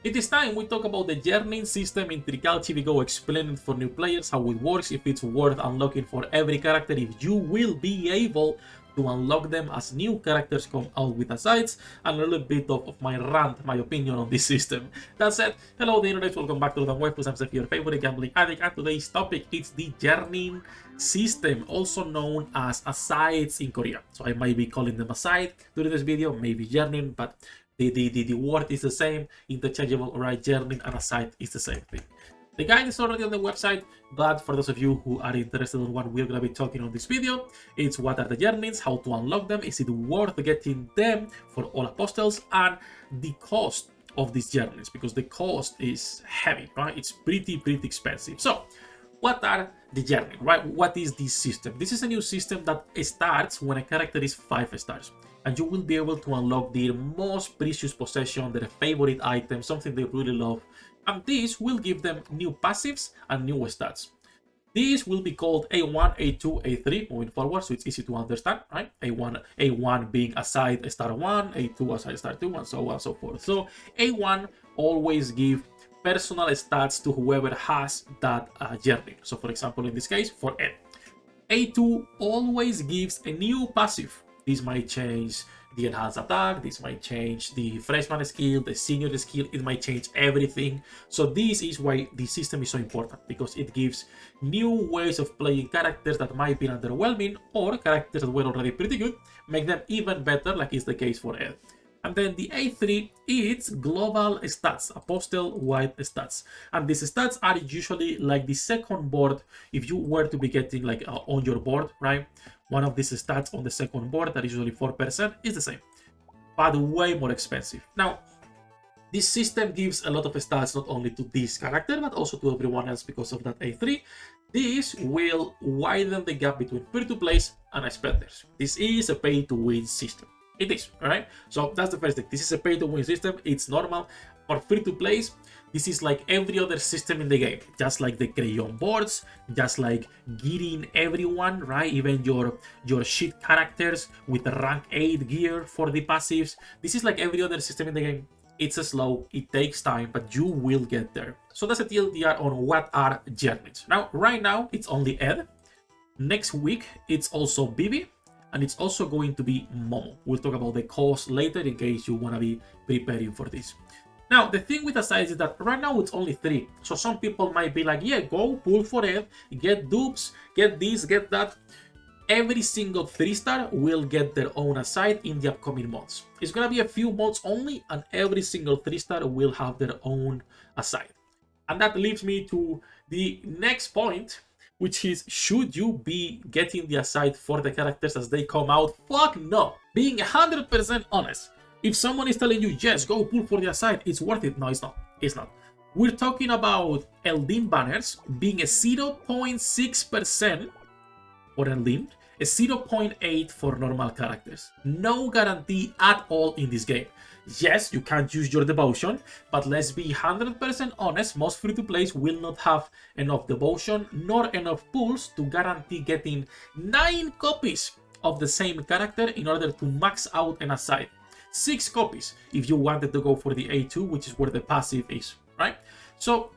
It is time we talk about the Yearnings system in Trical TV Go, explaining for new players how it works, if it's worth unlocking for every character, if you will be able to unlock them as new characters come out with asides, and a little bit of my rant, my opinion on this system. That said, hello the internet, welcome back to the Waifus. I'm Sefhi, your favorite gambling addict, and today's topic is the Yearning system, also known as asides in Korea. So I might be calling them aside during this video, maybe Yearning, but the word is the same, interchangeable, right? Yearning and aside is the same thing. The guide is already on the website, but for those of you who are interested in what we're going to be talking on this video, it's what are the Yearnings, how to unlock them, is it worth getting them for all apostles, and the cost of these Yearnings, because the cost is heavy, right? It's pretty expensive. So what are the Yearning, right? What is this system? This is a new system that starts when a character is 5 stars, and you will be able to unlock their most precious possession, their favorite item, something they really love, and this will give them new passives and new stats. These will be called A1, A2, A3 moving forward, so it's easy to understand, right? A1 being aside star 1, A2 aside star 2, and so on and so forth. So A1 always give personal stats to whoever has that Yearning. So for example, in this case, for Ed. A2 always gives a new passive. This might change the enhanced attack, this might change the freshman skill, the senior skill, it might change everything. So this is why the system is so important, because it gives new ways of playing characters that might be underwhelming, or characters that were already pretty good, make them even better, like is the case for Ed. And then the A3, it's global stats, apostle-wide stats. And these stats are usually like the second board, if you were to be getting like on your board, right? One of these stats on the second board, that is usually 4%, is the same, but way more expensive. Now, this system gives a lot of stats not only to this character, but also to everyone else because of that A3. This will widen the gap between free-to-play and spenders. This is a pay-to-win system. It is, right? So that's the first thing. This is a pay-to-win system. It's normal. For free-to-play, this is like every other system in the game. Just like the crayon boards, just like getting everyone, right? Even your shit characters with the rank 8 gear for the passives. This is like every other system in the game. It's slow, it takes time, but you will get there. So that's a TLDR on what are Yearnings. Now, right now, it's only Ed. Next week, it's also Bibi. And it's also going to be Momo. We'll talk about the cost later in case you want to be preparing for this. Now, the thing with asides is that right now it's only 3. So some people might be like, yeah, go pull for it, get dupes, get this, get that. Every single 3-star will get their own aside in the upcoming months. It's going to be a few months only, and every single 3-star will have their own aside. And that leads me to the next point, which is, should you be getting the aside for the characters as they come out? Fuck no. Being 100% honest, if someone is telling you, yes, go pull for the aside, it's worth it. No, it's not. It's not. We're talking about Eldin banners being a 0.6% for Eldin, a 0.8 for normal characters. No guarantee at all in this game. Yes, you can't use your devotion, but let's be 100% honest, most free-to-plays will not have enough devotion nor enough pulls to guarantee getting 9 copies of the same character in order to max out an aside. 6 copies if you wanted to go for the A2, which is where the passive is, right? So,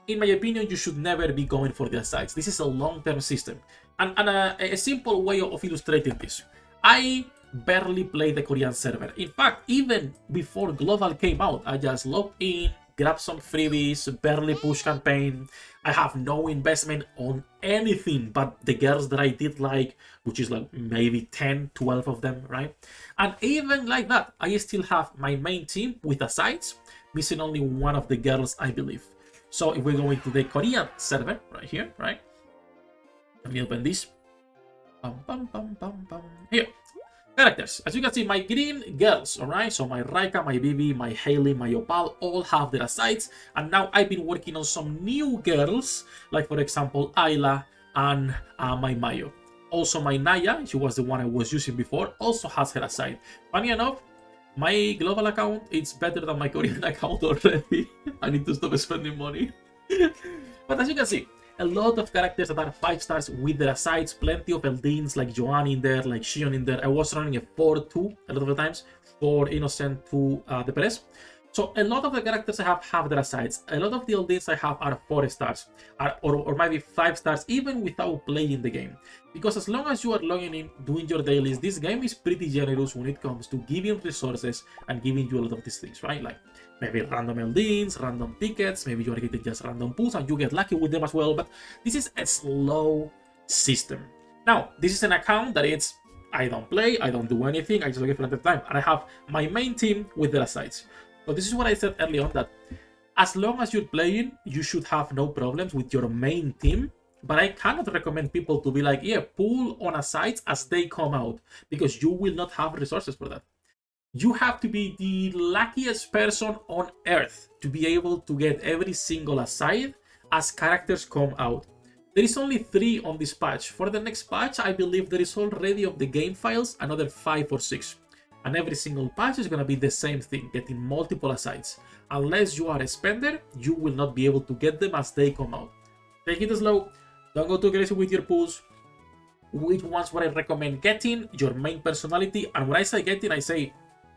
in my opinion, you should never be going for the asides. This is a long-term system. And a simple way of illustrating this. I barely play the Korean server. In fact, even before Global came out, I just logged in, grabbed some freebies, barely push campaign. I have no investment on anything but the girls that I did like, which is like maybe 10, 12 of them, right? And even like that, I still have my main team with asides, missing only one of the girls, I believe. So if we're going to the Korean server right here, right? Let me open this. Here. Characters. As you can see, my green girls, alright? So my Raika, my Bibi, my Hailey, my Opal all have their asides. And now I've been working on some new girls, like for example, Ayla and my Mayo. Also my Naya, she was the one I was using before, also has her aside. Funny enough, my global account is better than my Korean account already. I need to stop spending money. But as you can see, a lot of characters that are 5 stars with their asides, plenty of Eldins like Joanne in there, like Shion in there. I was running a 4-2 a lot of the times, 4 Innocent, 2 the press. So a lot of the characters I have their asides. A lot of the LDs I have are 4 stars, or maybe 5 stars, even without playing the game. Because as long as you are logging in, doing your dailies, this game is pretty generous when it comes to giving resources and giving you a lot of these things, right? Like maybe random LDs, random tickets, maybe you are getting just random pulls and you get lucky with them as well. But this is a slow system. Now, this is an account that I don't play, I don't do anything, I just log in for the time. And I have my main team with their asides. So this is what I said early on, that as long as you're playing, you should have no problems with your main team. But I cannot recommend people to be like, yeah, pull on asides as they come out, because you will not have resources for that. You have to be the luckiest person on earth to be able to get every single aside as characters come out. There is only 3 on this patch. For the next patch, I believe there is already of the game files another 5 or 6. And every single patch is going to be the same thing, getting multiple asides. Unless you are a spender, you will not be able to get them as they come out. Take it slow, don't go too crazy with your pulls. Which ones would I recommend getting? Your main personality. And when I say getting, I say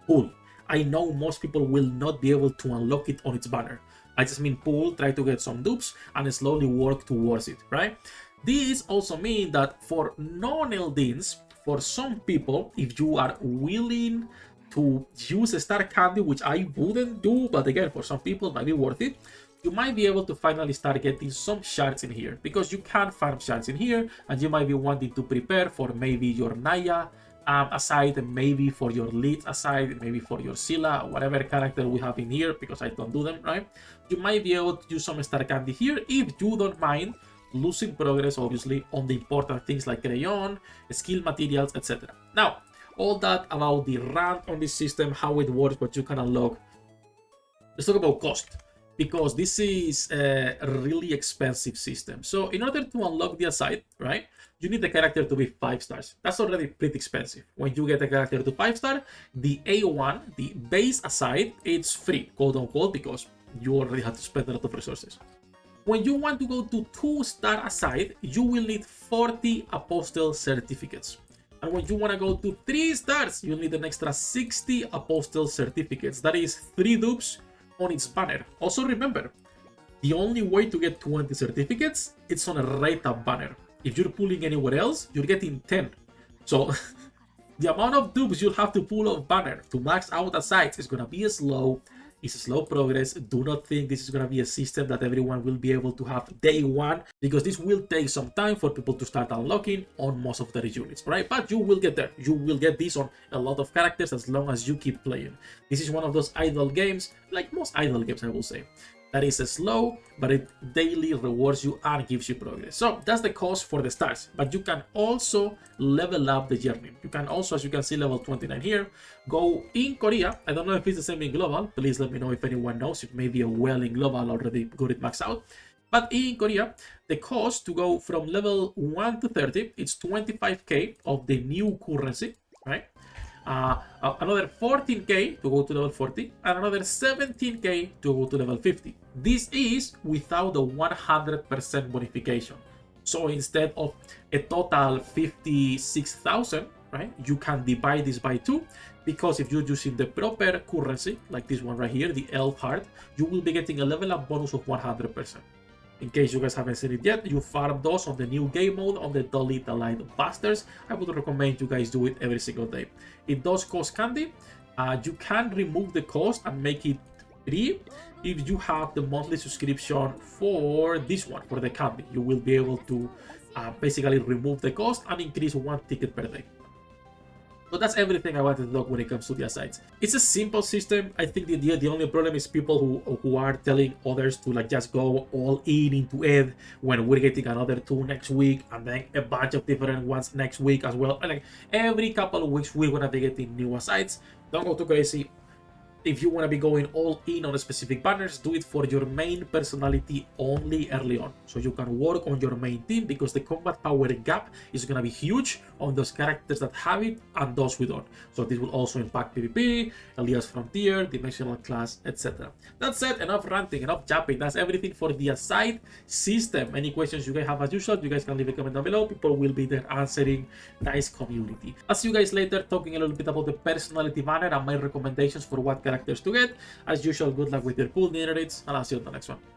pull. I know most people will not be able to unlock it on its banner. I just mean pull, try to get some dupes, and slowly work towards it, right? This also means that for non-LDs, for some people, if you are willing to use a star candy, which I wouldn't do, but again, for some people, it might be worth it, you might be able to finally start getting some shards in here, because you can farm shards in here, and you might be wanting to prepare for maybe your Naya aside, maybe for your lead aside, maybe for your Scylla, whatever character we have in here, because I don't do them, right? You might be able to use some star candy here if you don't mind losing progress, obviously, on the important things like crayon, skill materials, etc. Now, all that about the run on this system, how it works, what you can unlock. Let's talk about cost, because this is a really expensive system. So in order to unlock the aside, right, you need the character to be 5 stars. That's already pretty expensive. When you get a character to 5 star, the A1, the base aside, it's free, quote unquote, because you already have to spend a lot of resources. When you want to go to 2 star aside, you will need 40 apostle certificates. And when you want to go to 3 stars, you'll need an extra 60 apostle certificates. That is 3 dupes on its banner. Also remember, the only way to get 20 certificates, it's on a rate up banner. If you're pulling anywhere else, you're getting 10. So the amount of dupes you'll have to pull off banner to max out asides is going to be slow. It's a slow progress. Do not think this is going to be a system that everyone will be able to have day one, because this will take some time for people to start unlocking on most of their units, right? But you will get there. You will get this on a lot of characters as long as you keep playing. This is one of those idle games, like most idle games, I will say, that is slow, but it daily rewards you and gives you progress. So that's the cost for the stars, but you can also level up the journey. You can also, as you can see, level 29 here, go in Korea. I don't know if it's the same in global. Please let me know if anyone knows, if maybe a well in global already got it maxed out. But in Korea, the cost to go from level 1 to 30, it's 25k of the new currency, right? Another 14k to go to level 40, and another 17k to go to level 50. This is without the 100% bonification. So instead of a total 56,000, right, you can divide this by 2, because if you're using the proper currency, like this one right here, the elf heart, you will be getting a level up bonus of 100%. In case you guys haven't seen it yet, you farm those on the new game mode on the Dolly the Light Busters. I would recommend you guys do it every single day. It does cost candy. You can remove the cost and make it free if you have the monthly subscription for this one, for the candy. You will be able to basically remove the cost and increase 1 ticket per day. So that's everything I wanted to talk when it comes to the asides. It's a simple system. I think the only problem is people who are telling others to like just go all in into it when we're getting another 2 next week, and then a bunch of different ones next week as well. And like every couple of weeks we're gonna be getting new asides. Don't go too crazy. If you want to be going all in on specific banners, do it for your main personality only early on, so you can work on your main team, because the combat power gap is going to be huge on those characters that have it and those who don't. So this will also impact PvP, Elias Frontier, Dimensional Class, etc. That said, enough ranting, enough japping. That's everything for the aside system. Any questions you guys have, as usual, you guys can leave a comment down below. People will be there answering. Nice community. I'll see you guys later, talking a little bit about the personality banner and my recommendations for what character characters to get. As usual, good luck with your pool generates, and I'll see you on the next one.